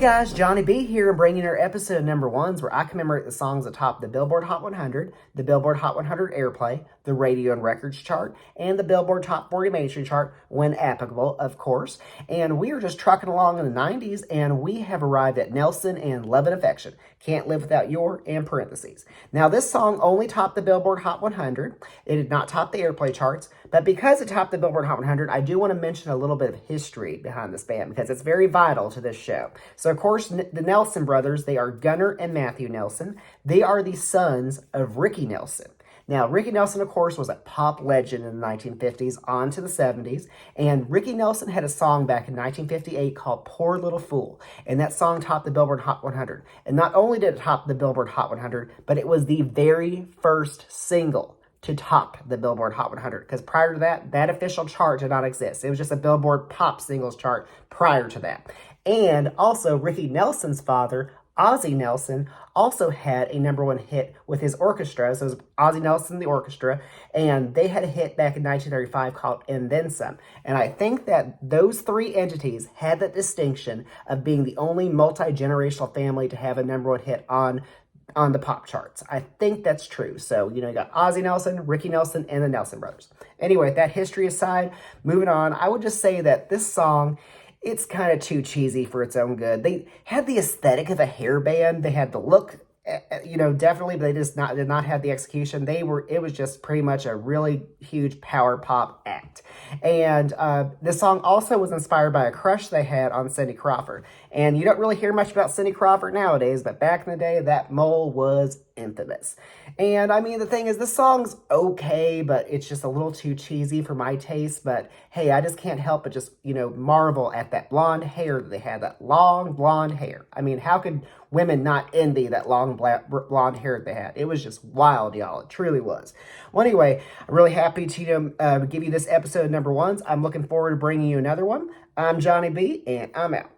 guys, Johnny B here and bringing our episode number ones where I commemorate the songs atop the Billboard Hot 100, the Billboard Hot 100 Airplay, the Radio and Records chart, and the Billboard Top 40 Mainstream chart when applicable, of course. And we are just trucking along in the 90s and we have arrived at Nelson and Love and Affection. Can't Live Without Your, in parentheses. Now this song only topped the Billboard Hot 100. It did not top the Airplay charts, but because it topped the Billboard Hot 100, I do want to mention a little bit of history behind this band because it's very vital to this show. So, of course, the Nelson brothers, they are Gunnar and Matthew Nelson. They are the sons of Ricky Nelson. Now, Ricky Nelson, of course, was a pop legend in the 1950s on to the 70s, and Ricky Nelson had a song back in 1958 called Poor Little Fool, and that song topped the Billboard Hot 100. And not only did it top the Billboard Hot 100, but it was the very first single to top the Billboard Hot 100, because prior to that, that official chart did not exist. It was just a Billboard pop singles chart prior to that. And also, Ricky Nelson's father, Ozzie Nelson, also had a number one hit with his orchestra. So it was Ozzie Nelson, the orchestra, and they had a hit back in 1935 called And Then Some. And I think that those three entities had that distinction of being the only multi-generational family to have a number one hit on the pop charts. I think that's true. So, you got Ozzie Nelson, Ricky Nelson, and the Nelson brothers. Anyway, that history aside, moving on, I would just say that this song, it's kind of too cheesy for its own good. They had the aesthetic of a hair band. They had the look, definitely, but they did not have the execution. It was just pretty much a really huge power pop act. And this song also was inspired by a crush they had on Cindy Crawford. And you don't really hear much about Cindy Crawford nowadays, but back in the day, that mole was infamous. And I mean, the thing is, this song's okay, but it's just a little too cheesy for my taste. But hey, I just can't help but just, marvel at that blonde hair that they had, that long blonde hair. I mean, how could women not envy that long blonde hair that they had? It was just wild, y'all. It truly was. Well, anyway, I'm really happy to give you this episode number ones. I'm looking forward to bringing you another one. I'm Johnny B, and I'm out.